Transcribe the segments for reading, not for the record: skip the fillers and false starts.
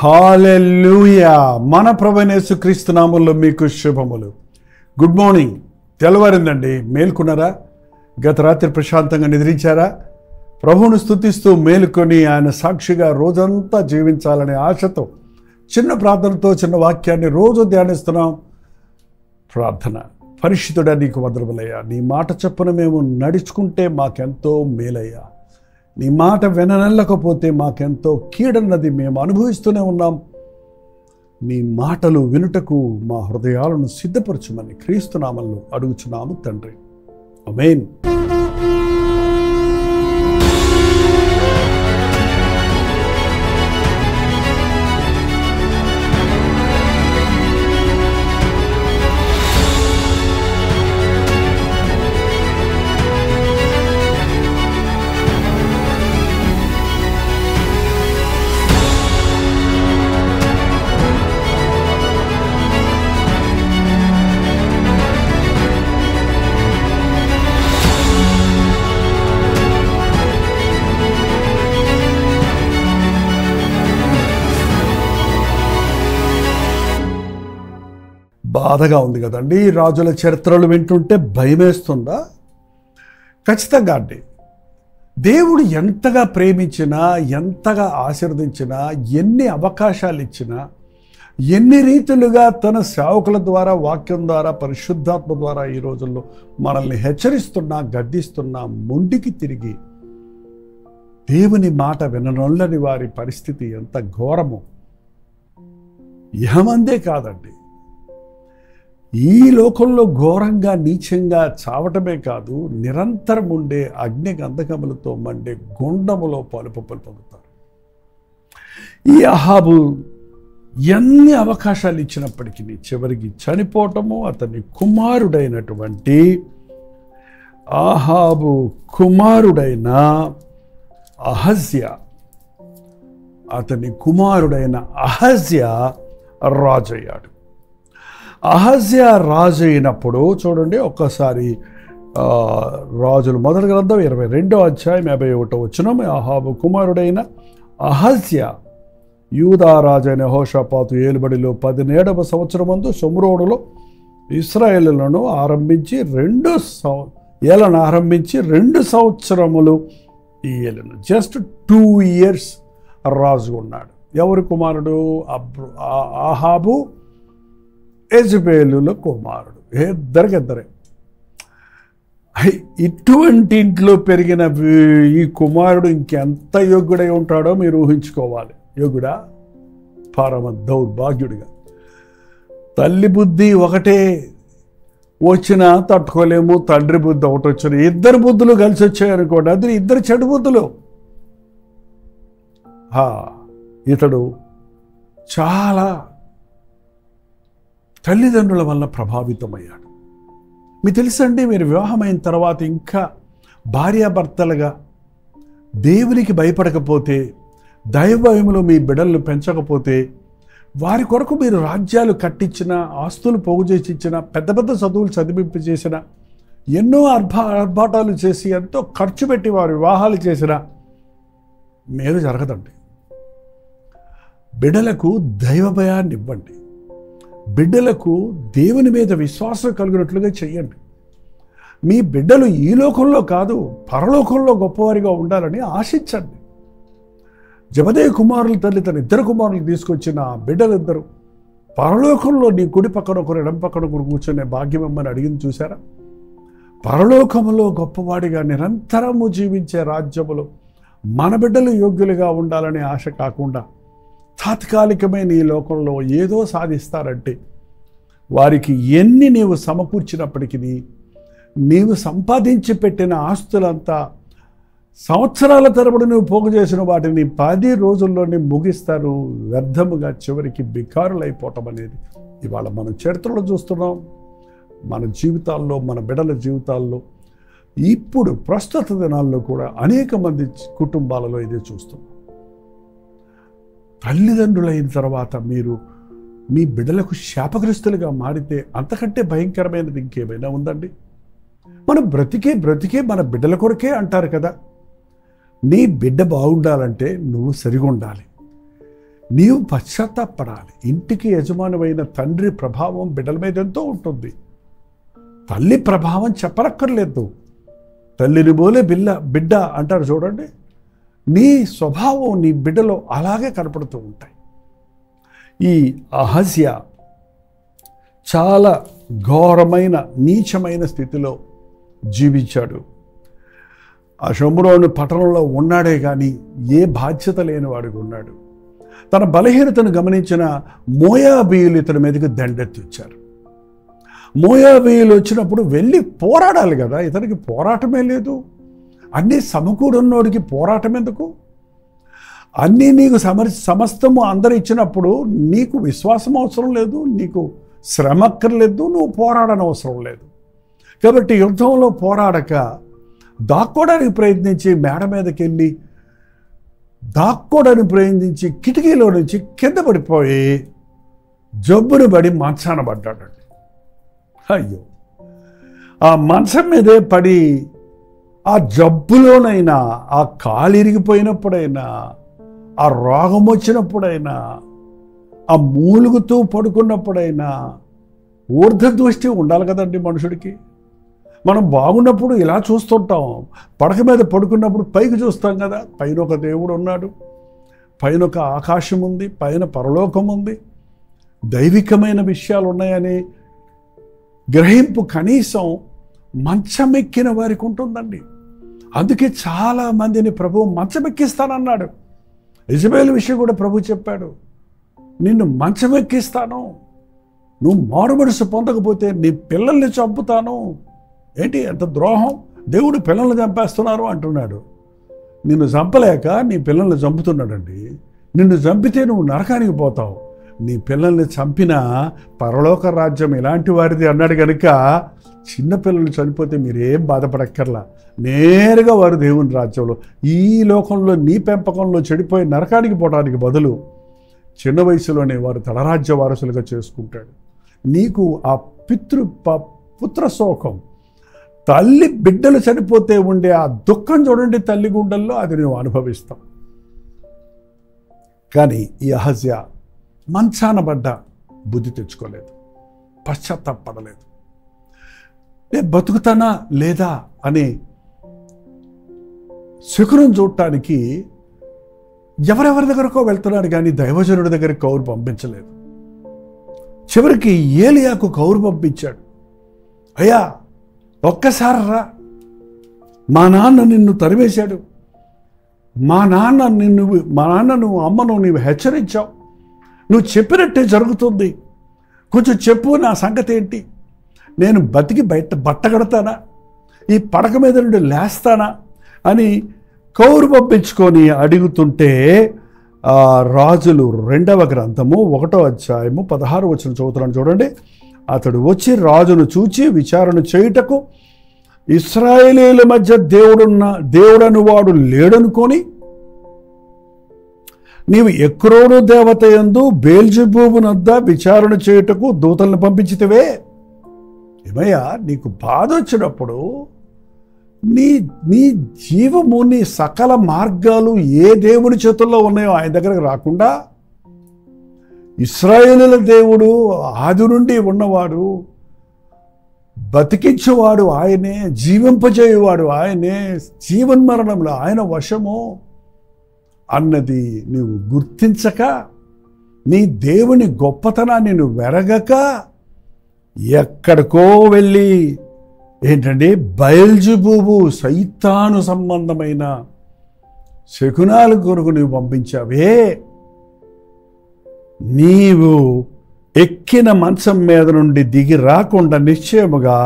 హల్లెలూయా. మన ప్రభువైన యేసుక్రీస్తు నామములో మీకు శుభములు. Good morning. తెల్లవారిందండి, మేల్కొన్నారా? గత రాత్రి ప్రశాంతంగా నిద్రించారా? ప్రభువును స్తుతిస్తూ మేలుకొని ఆయన సాక్షిగా రోజంతా జీవించాలనే ఆశతో చిన్న ప్రార్థనతో చిన్న వాక్యాన్ని రోజు ధ్యానిస్తున్నాం. ప్రార్థన. పరిశుద్ధుడా, నీకు వందనములయ్యా. నీ మాట చొప్పున మేము నడుచుకుంటే మాకెంతో మేలయ్యా. నీ మాట విననల్లకపోతే మాకెంతో కీడన్నది మేము అనుభవిస్తూనే ఉన్నాం. నీ మాటలు వినుటకు మా హృదయాలను సిద్ధపరచుమని క్రీస్తు నామములో అడుగుచున్నాము తండ్రి. ఆమేన్. బాధగా ఉంది కదండి. రాజుల చరిత్రలు వింటుంటే భయమేస్తుందా? ఖచ్చితంగా అండి. దేవుడు ఎంతగా ప్రేమించినా, ఎంతగా ఆశీర్వదించినా, ఎన్ని అవకాశాలు ఇచ్చినా, ఎన్ని రీతులుగా తన సేవకుల ద్వారా, వాక్యం ద్వారా, పరిశుద్ధాత్మ ద్వారా ఈ రోజుల్లో మనల్ని హెచ్చరిస్తున్నా, గద్దిస్తున్నా, ముందుకి తిరిగి దేవుని మాట విననొల్లని వారి పరిస్థితి ఎంత ఘోరమో ఇహమందే కాదండి, ఈ లోకంలో ఘోరంగా నీచంగా చావటమే కాదు, నిరంతరం ఉండే అగ్ని గంధకములతో మండే గుండములో పలుపు పొందుతారు. ఈ అహాబు ఎన్ని అవకాశాలు ఇచ్చినప్పటికీ చివరికి చనిపోవటము, అతని కుమారుడైనటువంటి అహాబు కుమారుడైన అహజ్యా రాజయ్యాడు. అహజ్యా రాజు అయినప్పుడు చూడండి, ఒక్కసారి రాజులు మొదటి గ్రంథం 22వ అధ్యాయం 51వ వచనం. అహాబు కుమారుడైన అహజ్యా యూదా రాజైన యెహోషాపాతు ఏలుబడిలో 17వ సంవత్సరమందు షోమ్రోనులో ఇశ్రాయేలులను ఆరంభించి 2 సంవత్సరములు ఏలును. జస్ట్ 2 years రాజు ఉన్నాడు. ఎవరి కుమారుడు? అహాబు యెజబెలుల కుమారుడు. ఇద్దరే. ఇటువంటి ఇంట్లో పెరిగిన ఈ కుమారుడు ఇంకెంత యోగ్యుడై ఉంటాడో మీరు ఊహించుకోవాలి. యోగ్యుడా? పరమ దౌర్భాగ్యుడిగా. తల్లి బుద్ధి ఒకటే వచ్చినా తట్టుకోలేము, తండ్రి బుద్ధి ఒకటి వచ్చిన, ఇద్దరు బుద్ధులు కలిసి వచ్చాయనుకోండి, అది ఇద్దరు చెడు బుద్ధులు. ఇతడు చాలా తల్లిదండ్రుల వల్ల ప్రభావితమయ్యాడు. మీకు తెలుసండి, మీరు వివాహమైన తర్వాత ఇంకా భార్యాభర్తలుగా దేవునికి భయపడకపోతే, దైవభయములో మీ బిడ్డలను పెంచకపోతే, వారి కొరకు మీరు రాజ్యాలు కట్టించిన, ఆస్తులు పోగు చేసి ఇచ్చిన, పెద్ద పెద్ద చదువులు చదివింపు చేసిన, ఎన్నో ఆర్భాటాలు చేసి ఎంతో ఖర్చు పెట్టి వారు వివాహాలు చేసిన మేలు జరగదండి. బిడ్డలకు దైవ భయాన్ని ఇవ్వండి. బిడ్డలకు దేవుని మీద విశ్వాసం కలిగినట్లుగా చెయ్యండి. మీ బిడ్డలు ఈ లోకంలో కాదు, పరలోకంలో గొప్పవారిగా ఉండాలని ఆశించండి. జబదేయ కుమారుల తల్లి తన 2 కుమారులు తీసుకొచ్చిన బిడ్డలిద్దరు పరలోకంలో నీ కుడి పక్కన ఒకరు, ఎడం పక్కన ఒకరు కూర్చొనే భాగ్యం ఇమ్మని అడిగింది చూసారా? పరలోకంలో గొప్పవాడిగా నిరంతరము జీవించే రాజ్యములో మన బిడ్డలు యోగ్యులుగా ఉండాలనే ఆశ కాకుండా, తాత్కాలికమైన ఈ లోకంలో ఏదో సాధిస్తారంటే, వారికి ఎన్ని నీవు సమకూర్చినప్పటికీ, నీవు సంపాదించి పెట్టిన ఆస్తులంతా సంవత్సరాల తరబడి నువ్వు పోగు చేసిన వాటిని 10 రోజుల్లోనే ముగిస్తారు. వ్యర్థముగా చివరికి బికారులు అయిపోవటం అనేది ఇవాళ మనం చరిత్రలో చూస్తున్నాం. మన జీవితాల్లో, మన బిడ్డల జీవితాల్లో, ఇప్పుడు ప్రస్తుత దినాల్లో కూడా అనేక మంది కుటుంబాలలో ఇదే చూస్తున్నాం. తల్లిదండ్రులైన తర్వాత మీరు మీ బిడ్డలకు శాపగ్రస్తులుగా మారితే అంతకంటే భయంకరమైనది ఇంకేమైనా ఉందండి? మనం బ్రతికే మన బిడ్డల కొరకే అంటారు కదా. నీ బిడ్డ బాగుండాలంటే నువ్వు సరిగా ఉండాలి. నీవు పశ్చాత్తాపడాలి. ఇంటికి యజమానువైన తండ్రి ప్రభావం బిడ్డల మీద ఎంతో ఉంటుంది. తల్లి ప్రభావం చెప్పనక్కర్లేదు. తల్లిని పోలే బిడ్డ అంటారు చూడండి. నీ స్వభావం నీ బిడ్డలో అలాగే కనపడుతూ ఉంటాయి. ఈ అహజ్యా చాలా ఘోరమైన నీచమైన స్థితిలో జీవించాడు. ఆ షోమ్రోను పట్టణంలో ఉన్నాడే కానీ ఏ బాధ్యత లేనివాడిగా ఉన్నాడు. తన బలహీనతను గమనించిన మోయాబీయులు ఇతని మీదకి దండెత్తిచ్చారు. మోయాబీయులు వచ్చినప్పుడు వెళ్ళి పోరాడాలి కదా, ఇతనికి పోరాటమే లేదు. అన్నీ సమకూరున్నోడికి పోరాటం ఎందుకు? అన్నీ నీకు సమస్తము అందరు ఇచ్చినప్పుడు నీకు విశ్వాసం అవసరం లేదు, నీకు శ్రమ అక్కర్లేదు, నువ్వు పోరాడనవసరం లేదు. కాబట్టి యుద్ధంలో పోరాడక దాక్కోవడానికి ప్రయత్నించి మేడ మీదకి వెళ్ళి దాక్కోవడానికి ప్రయత్నించి కిటికీలో నుంచి కింద పడిపోయి జబ్బును పడి మంచాన పడ్డాడండి. అయ్యో, ఆ మంచం మీదే పడి ఆ జబ్బులోనైనా, ఆ కాలు ఇరిగిపోయినప్పుడైనా, ఆ రోగం వచ్చినప్పుడైనా, ఆ మూలుగుతూ పడుకున్నప్పుడైనా ఊర్ధ్వదృష్టి ఉండాలి కదండి మనుషుడికి. మనం బాగున్నప్పుడు ఇలా చూస్తుంటాం, పడక మీద పడుకున్నప్పుడు పైకి చూస్తాం కదా. పైన ఒక దేవుడు ఉన్నాడు, పైన ఒక ఆకాశం ఉంది, పైన పరలోకం ఉంది, దైవికమైన విషయాలు ఉన్నాయని గ్రహింపు కనీసం మంచమెక్కిన వారికి ఉంటుందండి. అందుకే చాలామందిని ప్రభువు మంచమెక్కిస్తానన్నాడు. యెజబెల్ విషయం కూడా ప్రభు చెప్పాడు, నిన్ను మంచమెక్కిస్తాను, నువ్వు మారుమనసు పొందకపోతే నీ పిల్లల్ని చంపుతాను. ఏంటి ఎంత ద్రోహం, దేవుడు పిల్లల్ని చంపేస్తున్నారు అంటున్నాడు. నిన్ను చంపలేక నీ పిల్లల్ని చంపుతున్నాడండి. నిన్ను చంపితే నువ్వు నరకానికి పోతావు, నీ పిల్లల్ని చంపిన పరలోక రాజ్యం ఇలాంటి వారిది అన్నాడు కనుక చిన్నపిల్లలు చనిపోతే మీరేం బాధపడక్కర్లా, నేరుగా వారు దేవుని రాజ్యంలో, ఈ లోకంలో నీ పెంపకంలో చెడిపోయి నరకానికి పోవడానికి బదులు చిన్న వయసులోనే వారు తలరాజ్య వారసులుగా చేసుకుంటాడు. నీకు ఆ పుత్ర శోకం, తల్లి బిడ్డలు చనిపోతే ఉండే ఆ దుఃఖం చూడండి తల్లి గుండెల్లో, అది నువ్వు అనుభవిస్తావు. కానీ ఈ అహజ్యా మంచాన పడ్డ బుద్ధి తెచ్చుకోలేదు, పశ్చాత్తాపడలేదు. నేను బతుకుతానా లేదా అని శకునం చూడటానికి ఎవరెవరి దగ్గరకో వెళ్తున్నాడు కానీ దైవజనుడి దగ్గరికి కౌరు పంపించలేదు. చివరికి ఏలియాకు కౌరు పంపించాడు. అయ్యా ఒక్కసారి రా, మా నాన్న నిన్ను తరివేశాడు, మా నాన్నను అమ్మను నీవు హెచ్చరించావు, నువ్వు చెప్పినట్టే జరుగుతుంది, కొంచెం చెప్పు నా సంగతి ఏంటి, నేను బతికి బట్ట కడతానా, ఈ పడక మీద నుండి లేస్తానా అని కౌరు పంపించుకొని అడుగుతుంటే రాజులు 2వ గ్రంథము 1వ అధ్యాయము 16వ వచనం చదువుతున్నాను చూడండి. అతడు వచ్చి రాజును చూచి విచారణ చేయుటకు ఇశ్రాయేలీల మధ్య దేవుడను వాడు లేడనుకొని నీవు ఎక్రోను దేవత యందు బేల్జెబూబునొద్ద విచారణ చేయుటకు దూతలను పంపించితివే. ఏమయ్యా, నీకు బాధ వచ్చినప్పుడు నీ జీవము, నీ సకల మార్గాలు ఏ దేవుని చేతుల్లో ఉన్నాయో ఆయన దగ్గరకు రాకుండా, ఇశ్రాయేలుల దేవుడు ఆది నుండి ఉన్నవాడు, బతికించేవాడు ఆయనే, జీవింపజేయువాడు ఆయనే, జీవన్మరణంలో ఆయన వశము అన్నది నువ్వు గుర్తించక, నీ దేవుని గొప్పతనాన్ని నువ్వు వెరగక ఎక్కడికో వెళ్ళి ఏంటంటే బయల్జెబూబు సైతాను సంబంధమైన శకునాల కొరకు నువ్వు పంపించావే, నీవు ఎక్కిన మంచం మీద నుండి దిగి రాకుండా నిశ్చయముగా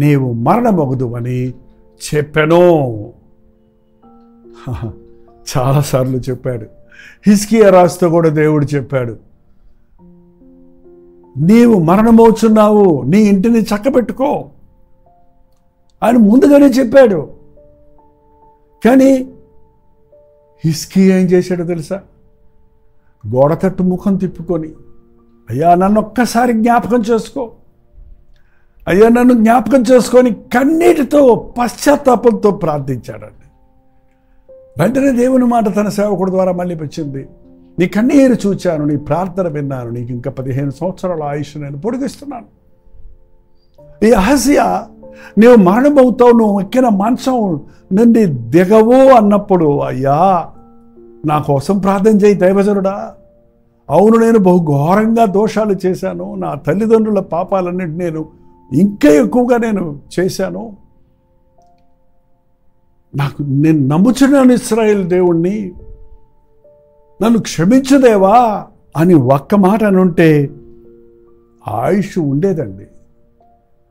నీవు మరణమగుదువని చెప్పాను. చాలాసార్లు చెప్పాడు. హిజ్కియా రాజుతో కూడా దేవుడు చెప్పాడు, నీవు మరణమవుతున్నావు, నీ ఇంటిని చక్కబెట్టుకో ఆయన ముందుగానే చెప్పాడు. కానీ హిజ్కియా ఏం చేశాడో తెలుసా? గోడ తట్టు ముఖం తిప్పుకొని, అయ్యా నన్ను ఒక్కసారి జ్ఞాపకం చేసుకో, అయ్యా నన్ను జ్ఞాపకం చేసుకొని కన్నీటితో పశ్చాత్తాపంతో ప్రార్థించాడండి. వెంటనే దేవుని మాట తన సేవకుడి ద్వారా మళ్ళీ వచ్చింది, నీ కన్నీరు చూచాను, నీ ప్రార్థన విన్నాను, నీకు ఇంకా 15 సంవత్సరాల ఆయుష్ నేను పొడిగిస్తున్నాను. ఈ అహజ్యా, నీవు మరణమవుతావు, నువ్వు ఎక్కిన మంచం నుండి దిగవు అన్నప్పుడు, అయ్యా నా కోసం ప్రార్థన చేయి దైవజనుడా. అవును, నేను బహు ఘోరంగా దోషాలు చేశాను, నా తల్లిదండ్రుల పాపాలన్నింటి నేను ఇంకా ఎక్కువగా నేను చేశాను, నేను నమ్ముచున్నాను ఇశ్రాయేలు దేవుణ్ణి, నన్ను క్షమించదేవా అని ఒక్క మాట అనుంటే ఆయుష్ ఉండేదండి.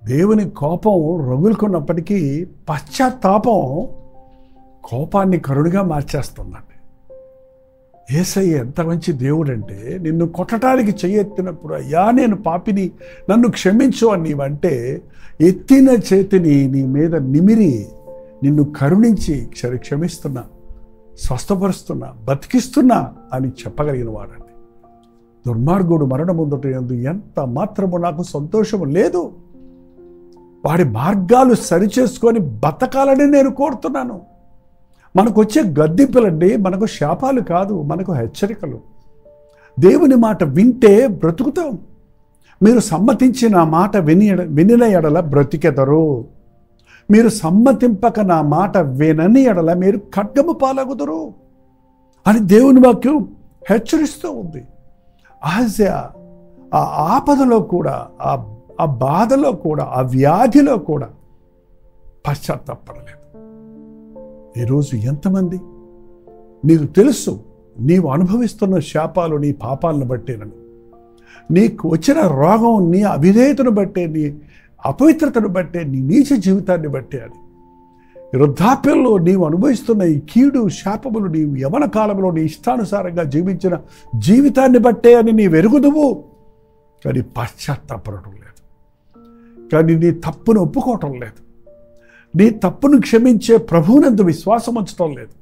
దేవుని కోపం రగులుకున్నప్పటికీ పశ్చాత్తాపం కోపాన్ని కరుణగా మార్చేస్తుందండి. యేసయ్య ఎంత మంచి దేవుడంటే, నిన్ను కొట్టడానికి చెయ్యెత్తినప్పుడు, అయ్యా నేను పాపిని, నన్ను క్షమించు అని నీవంటే, ఎత్తిన చేతిని నీ మీద నిమిరి నిన్ను కరుణించి క్షమిస్తున్నా, స్వస్థపరుస్తున్నా, బతికిస్తున్నా అని చెప్పగలిగిన వాడండి. దుర్మార్గుడు మరణముందుట యందు ఎంత మాత్రము నాకు సంతోషము లేదు, వాడి మార్గాలు సరిచేసుకొని బతకాలని నేను కోరుతున్నాను. మనకు వచ్చే గద్దింపులండి మనకు శాపాలు కాదు, మనకు హెచ్చరికలు. దేవుని మాట వింటే బ్రతుకుతాం. మీరు సమ్మతించి నా మాట వినిన ఎడల బ్రతికెదరు, మీరు సమ్మతింపక నా మాట వినని ఎడల మీరు ఖడ్గము పాలగుదురు అని దేవుని వాక్యం హెచ్చరిస్తూ ఉంది. అహజ్యా ఆ ఆపదలో కూడా, ఆ బాధలో కూడా, ఆ వ్యాధిలో కూడా పశ్చాత్తాపడలేదు. ఈరోజు ఎంతమంది నీకు తెలుసు నీవు అనుభవిస్తున్న శాపాలు నీ పాపాలను బట్టేనని, నీకు వచ్చిన రోగం నీ అవిధేయతను బట్టే, నీ అపవిత్రతను బట్టే, నీ నీచ జీవితాన్ని బట్టే అని. వృద్ధాప్యంలో నీవు అనుభవిస్తున్న ఈ కీడు శాపములు నీవు యవన కాలంలో నీ ఇష్టానుసారంగా జీవించిన జీవితాన్ని బట్టే అని నీ వెరుగుదువు, కానీ పశ్చాత్తాపడటం లేదు, కానీ నీ తప్పును ఒప్పుకోవటం లేదు, నీ తప్పును క్షమించే ప్రభువునందు విశ్వాసం ఉంచటం లేదు,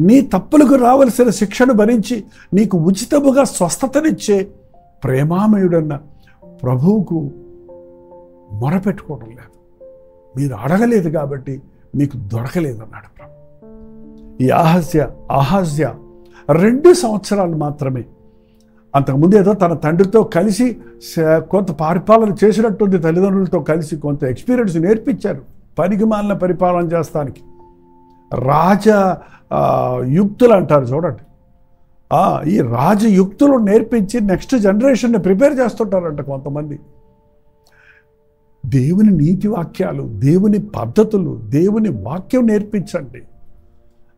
నీ తప్పులకు రావలసిన శిక్షను భరించి నీకు ఉచితముగా స్వస్థతనిచ్చే ప్రేమామయుడన్న ప్రభువుకు మొరపెట్టుకోవడం లేదు. మీరు అడగలేదు కాబట్టి మీకు దొరకలేదన్నాడు ప్రభు. ఈ అహజ్యా 2 సంవత్సరాలు మాత్రమే, అంతకుముందు ఏదో తన తండ్రితో కలిసి కొంత పరిపాలన చేసినట్టుంది, తల్లిదండ్రులతో కలిసి కొంత ఎక్స్పీరియన్స్ నేర్పించారు పనికి మాలిన పరిపాలన చేస్తానికి. యుక్తులు అంటారు చూడండి, ఈ రాజయుక్తులు నేర్పించి నెక్స్ట్ జనరేషన్ని ప్రిపేర్ చేస్తుంటారంట కొంతమంది. దేవుని నీతి వాక్యాలు, దేవుని పద్ధతులు, దేవుని వాక్యం నేర్పించండి.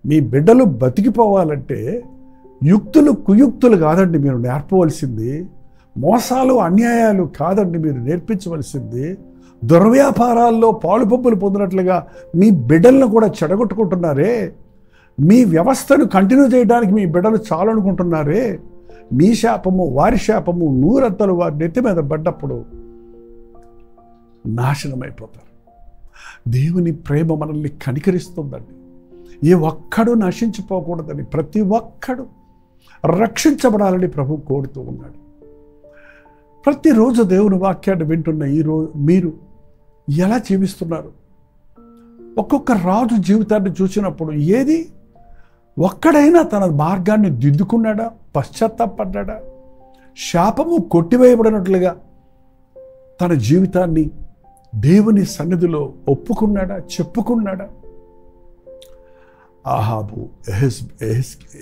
మీ బిడ్డలు బతికిపోవాలంటే యుక్తులు కుయుక్తులు కాదండి మీరు నేర్పవలసింది, మోసాలు అన్యాయాలు కాదండి మీరు నేర్పించవలసింది. దుర్వ్యాపారాల్లో పాలుపప్పులు పొందినట్లుగా మీ బిడ్డలను కూడా చెడగొట్టుకుంటున్నారే, మీ వ్యవస్థను కంటిన్యూ చేయడానికి మీ బిడ్డలు చాలనుకుంటున్నారే, మీ శాపము వారి శాపము నూరంతలు వారి నెత్తి మీద పడ్డప్పుడు నాశనమైపోతారు. దేవుని ప్రేమ మనల్ని కనికరిస్తుందండి. ఏ ఒక్కడు నశించిపోకూడదని, ప్రతి ఒక్కడు రక్షించబడాలని ప్రభు కోరుతూ ఉన్నాడు. ప్రతిరోజు దేవుని వాక్యాన్ని వింటున్న ఈరోజు మీరు ఎలా జీవిస్తున్నారు? ఒక్కొక్క రాజు జీవితాన్ని చూసినప్పుడు ఏది ఒక్కడైనా తన మార్గాన్ని దిద్దుకున్నాడా, పశ్చాత్తాపడ్డా, శాపము కొట్టివేయబడినట్లుగా తన జీవితాన్ని దేవుని సన్నిధిలో ఒప్పుకున్నాడా, చెప్పుకున్నాడా? ఆహాబు,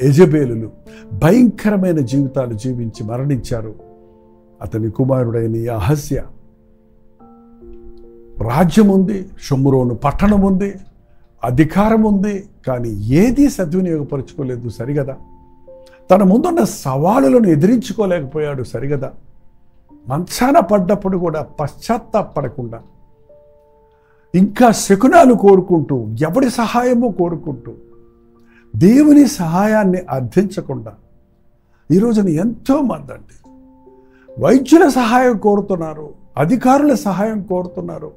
యెజెబెలు భయంకరమైన జీవితాలు జీవించి మరణించారు. అతని కుమారుడైన అహజ్యా రాజ్యం ఉంది, షోమ్రోను పట్టణం ఉంది, అధికారం ఉంది, కానీ ఏదీ సద్వినియోగపరుచుకోలేదు. సరిగదా? తన ముందున్న సవాలులను ఎదిరించుకోలేకపోయాడు. సరిగదా? మంచాన పడ్డప్పుడు కూడా పశ్చాత్తాపడకుండా, ఇంకా శకునాలు కోరుకుంటూ, ఎవడి సహాయమో కోరుకుంటూ, దేవుని సహాయాన్ని అర్థించకుండా ఈరోజున ఎంతోమంది అండి వైద్యుల సహాయం కోరుతున్నారు, అధికారుల సహాయం కోరుతున్నారు.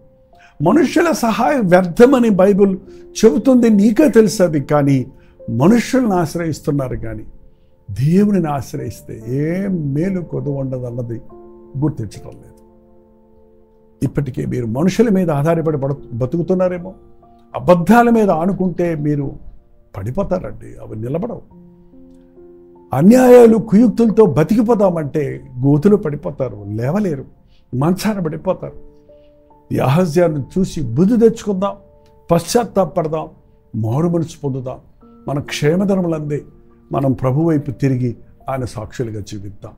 మనుషుల సహాయం వ్యర్థమని బైబిల్ చెబుతుంది, నీకే తెలుస్తుంది. కానీ మనుషులను ఆశ్రయిస్తున్నారు, కానీ దేవునిని ఆశ్రయిస్తే ఏం మేలు కొదువు ఉండదన్నది గుర్తించడం లేదు. ఇప్పటికే మీరు మనుషుల మీద ఆధారపడి బతుకుతున్నారేమో. అబద్ధాల మీద ఆనుకుంటే మీరు పడిపోతారండి, అవి నిలబడవు. అన్యాయాలు కుయుక్తులతో బతికిపోతామంటే గోతులు పడిపోతారు, లేవలేరు, మంచాన పడిపోతారు. ఈ అహజ్యాన్ని చూసి బుద్ధి తెచ్చుకుందాం, పశ్చాత్తాపడదాం, మారు మనసు పొందుదాం. మన క్షేమధనములందే మనం ప్రభు వైపు తిరిగి ఆయన సాక్షులుగా జీవిద్దాం.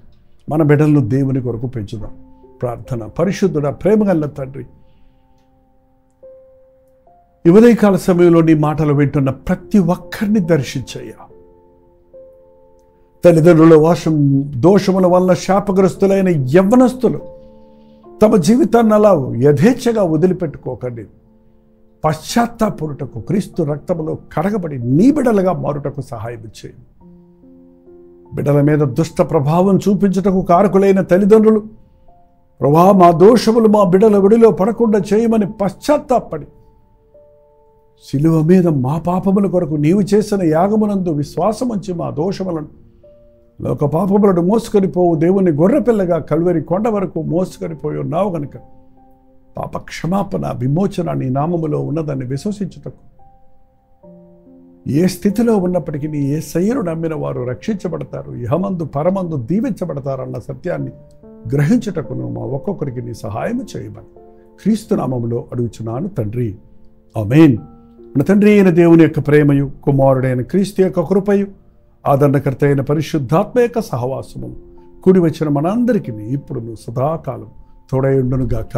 మన బిడ్డలను దేవుని కొరకు పెంచుదాం. ప్రార్థన. పరిశుద్ధుడ, ప్రేమగల తండ్రి, ఈ ఉదయకాల సమయంలో నీ మాటలు వింటున్న ప్రతి ఒక్కరిని దర్శించయ్యా. తల్లిదండ్రుల దోషముల వల్ల శాపగ్రస్తులైన యవ్వనస్తులు తమ జీవితాన్ని అలా యథేచ్ఛగా వదిలిపెట్టుకోకండి. పశ్చాత్తాపడుటకు, క్రీస్తు రక్తములో కడగబడి నీ బిడలుగా మారుటకు సహాయం చేయండి. బిడల మీద దుష్ట ప్రభావం చూపించుటకు కారకులైన తల్లిదండ్రులు, ప్రభా మా దోషములు మా బిడల ఒడిలో పడకుండా చేయమని పశ్చాత్తాపడి శిలువ మీద మా పాపముల కొరకు నీవు చేసిన యాగమునందు విశ్వాసం ఉంచి మా దోషములను, లోక పాపములను మోసుకొని పోవు దేవుని గొర్రెపిల్లగా కల్వరి కొండ వరకు మోసుకొని పోయి ఉన్నావు గనుక పాప క్షమాపణ, విమోచన నీ నామములో ఉన్నదాన్ని విశ్వసించుటకు, ఏ స్థితిలో ఉన్నప్పటికీ నీ యేసయ్యను నమ్మిన వారు రక్షించబడతారు, ఇహమందు పరమందు దీవించబడతారన్న సత్యాన్ని గ్రహించుటకును మా ఒక్కొక్కరికి నీ సహాయం చేయమని క్రీస్తు నామములో అడుగుచున్నాను తండ్రి. ఆమేన్. మన తండ్రి అయిన దేవుని యొక్క ప్రేమయు, కుమారుడైన క్రీస్తు యొక్క కృపయు, ఆదరణకర్త అయిన పరిశుద్ధాత్మ యొక్క సహవాసము కూడి వచ్చిన మనందరికీ ఇప్పుడు సదాకాలం తోడైండునుగాక.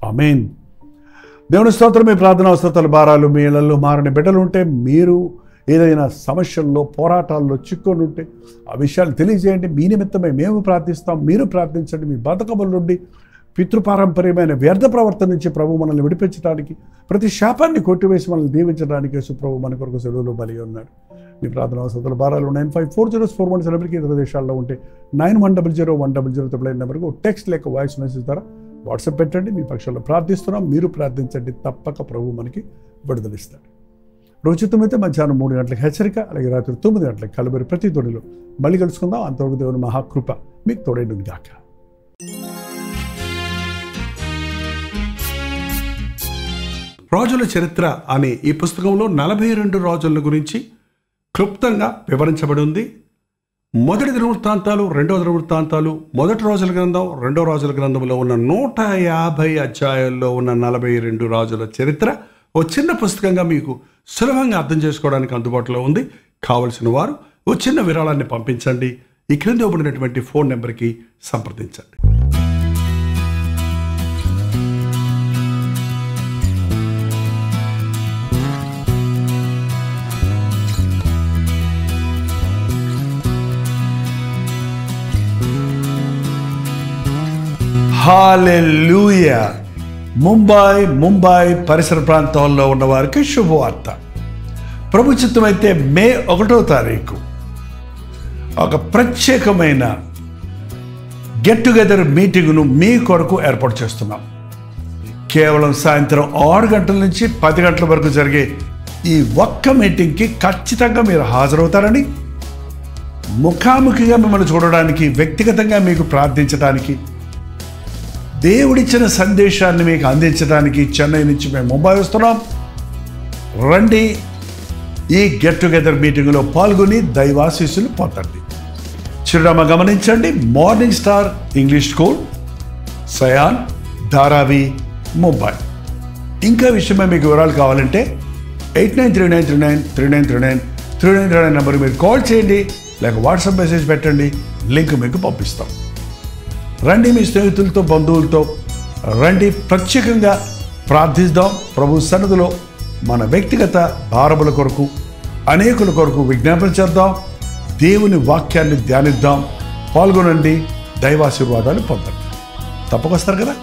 ఆమేన్. దేవుని స్తోత్రం. మీ ప్రార్థన అవసరతల భారాలు, మీ ఇళ్లలో మారని బిడ్డలు ఉంటే, మీరు ఏదైనా సమస్యల్లో, పోరాటాల్లో చిక్కుని ఉంటే ఆ విషయాలు తెలియజేయండి. మీ నిమిత్తమే మేము ప్రార్థిస్తాం, మీరు ప్రార్థించండి. మీ బతకముల నుండి, పితృపారంపర్యమైన వ్యర్థ ప్రవర్తన నుంచి ప్రభు మనల్ని విడిపించడానికి, ప్రతి శాపాన్ని కొట్టివేసి మనల్ని దీవించడానికి యేసు ప్రభు మన కొరకు సెలవులో బలి ఉన్నాడు. మీ ప్రార్థన అవసరతల భారాలు 954041 ఇతర దేశాల్లో ఉంటే 91001009 నెంబర్కు టెక్స్ట్ లేక వాయిస్ మెసేజ్ ద్వారా వాట్సాప్ పెట్టండి. మీ పక్షంలో ప్రార్థిస్తున్నాం, మీరు ప్రార్థించండి. తప్పక ప్రభు మనకి విడుదలిస్తాడు. రోజుతమైతే మధ్యాహ్నం 3 గంటలకు హెచ్చరిక, అలాగే రాత్రి 9 గంటలకు కలబరి ప్రతి తొడిలో మళ్ళీ కలుసుకుందాం. అంతవరకు దేవుని మహాకృప మీకు తోడైండును గాక. రాజుల చరిత్ర అనే ఈ పుస్తకంలో 42 రాజుల గురించి క్లుప్తంగా వివరించబడి ఉంది. మొదటి దినవృత్తాంతాలు, రెండవ దినవృత్తాంతాలు, మొదటి రోజుల గ్రంథం, రెండవ రాజుల గ్రంథంలో ఉన్న 150 అధ్యాయాల్లో ఉన్న 42 రాజుల చరిత్ర ఓ చిన్న పుస్తకంగా మీకు సులభంగా అర్థం చేసుకోవడానికి అందుబాటులో ఉంది. కావలసిన వారు ఓ చిన్న విరాళాన్ని పంపించండి. ఈ క్రింద ఇవ్వబడినటువంటి ఫోన్ నెంబర్కి సంప్రదించండి. హల్లెలూయా. ముంబై పరిసర ప్రాంతాల్లో ఉన్న వారికి శుభవార్త. ప్రభు చిత్తమైతే మే 1వ తారీఖు ఒక ప్రత్యేకమైన గెట్ టుగెదర్ మీటింగ్ను మీ కొరకు ఏర్పాటు చేస్తున్నాం. కేవలం సాయంత్రం 6 గంటల నుంచి 10 గంటల వరకు జరిగే ఈ ఒక్క మీటింగ్కి ఖచ్చితంగా మీరు హాజరవుతారని, ముఖాముఖిగా మిమ్మల్ని చూడడానికి, వ్యక్తిగతంగా మీకు ప్రార్థించడానికి, దేవుడిచ్చిన సందేశాన్ని మీకు అందించడానికి చెన్నై నుంచి మేము ముంబై వస్తున్నాం. రండి, ఈ గెట్ టుగెదర్ మీటింగ్లో పాల్గొని దైవాశీస్సులు పొందండి. చిరునామా గమనించండి. Morning star English school, సయాన్, Dharavi, Mumbai. ఇంకా విషయమే మీకు వివరాలు కావాలంటే 8939393939 నెంబర్ మీరు కాల్ చేయండి, లేక వాట్సాప్ మెసేజ్ పెట్టండి. లింక్ మీకు పంపిస్తాం. రండి, మీ స్నేహితులతో, బంధువులతో రండి. ప్రత్యేకంగా ప్రార్థిద్దాం. ప్రభు సన్నిధిలో మన వ్యక్తిగత భారముల కొరకు, అనేకుల కొరకు విజ్ఞాపన చేద్దాం. దేవుని వాక్యాన్ని ధ్యానిద్దాం. పాల్గొనండి, దైవాశీర్వాదాలు పొందండి. తప్పకొస్తారు కదా.